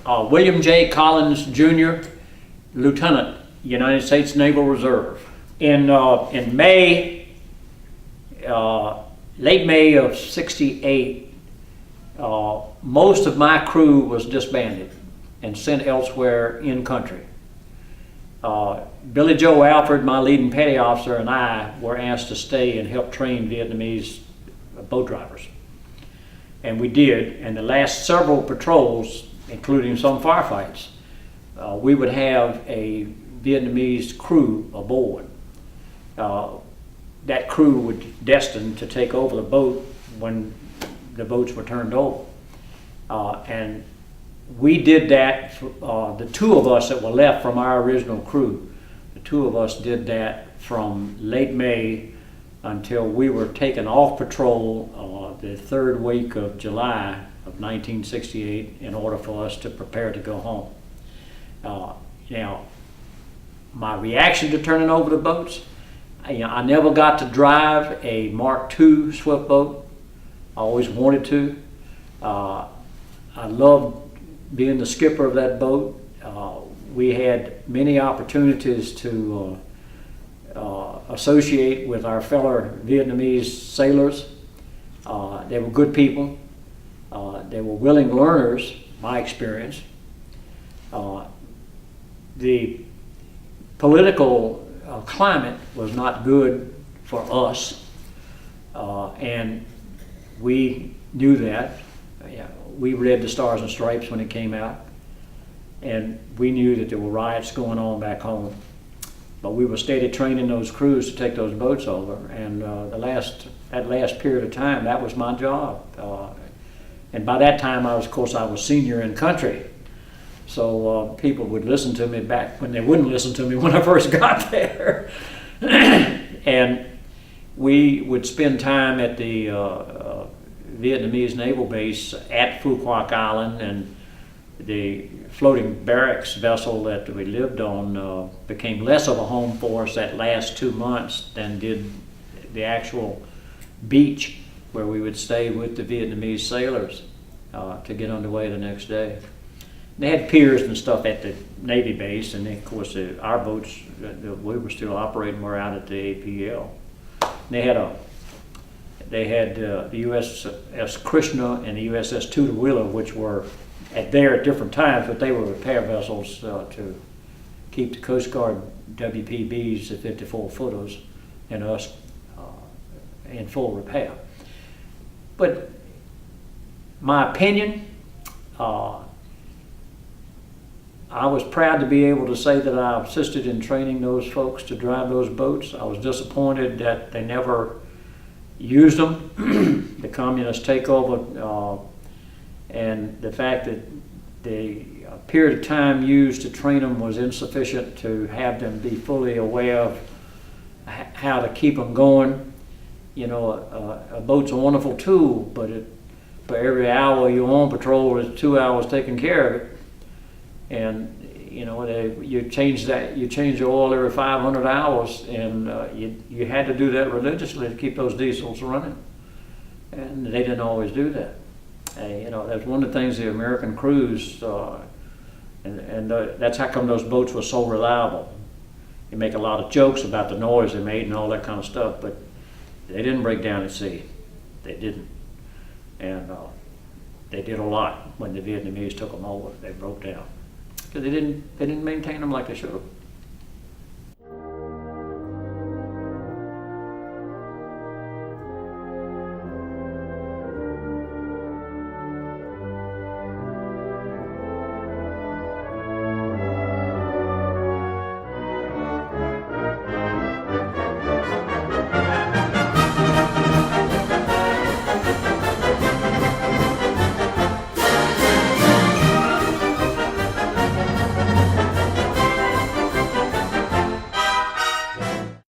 William J. Collins, Jr., Lieutenant, United States Naval Reserve. In May, late May of '68, most of my crew was disbanded and sent elsewhere in country. Billy Joe Alford, my leading petty officer, and I were asked to stay and help train Vietnamese boat drivers. And we did, and the last several patrols, including some firefights, we would have a Vietnamese crew aboard. That crew was destined to take over the boat when the boats were turned over. And we did that, the two of us that were left from our original crew, the two of us did that from late May until we were taken off patrol the third week of July of 1968 in order for us to prepare to go home. Now, my reaction to turning over the boats, I never got to drive a Mark II swift boat. I always wanted to. I loved being the skipper of that boat. We had many opportunities to associate with our fellow Vietnamese sailors. They were good people. They were willing learners, my experience. The political climate was not good for us, and we knew that. We read the Stars and Stripes when it came out, and we knew that there were riots going on back home. But we were steady training those crews to take those boats over, and that last period of time, that was my job. And by that time, of course, I was senior in country. So people would listen to me back when they wouldn't listen to me when I first got there. And we would spend time at the Vietnamese naval base at Phu Quoc Island, and the floating barracks vessel that we lived on became less of a home for us that last 2 months than did the actual beach where we would stay with the Vietnamese sailors to get underway the next day. They had piers and stuff at the Navy base, and then, of course, our boats that we were still operating were out at the APL. They had the USS Krishna and the USS Tutuila, which were at different times, but they were repair vessels to keep the Coast Guard WPBs, the 54-footers, and us in full repair. But my opinion, I was proud to be able to say that I assisted in training those folks to drive those boats. I was disappointed that they never used them, the communist takeover, and the fact that the period of time used to train them was insufficient to have them be fully aware of how to keep them going. You know, a boat's a wonderful tool, but for every hour you're on patrol, it's 2 hours taking care of it. And you know, you change the oil every 500 hours, and you had to do that religiously to keep those diesels running, and they didn't always do that. You know, that's one of the things the American crews, and that's how come those boats were so reliable. You make a lot of jokes about the noise they made and all that kind of stuff, but they didn't break down at sea. They didn't, and they did a lot when the Vietnamese took them over. They broke down because they didn't maintain them like they should have.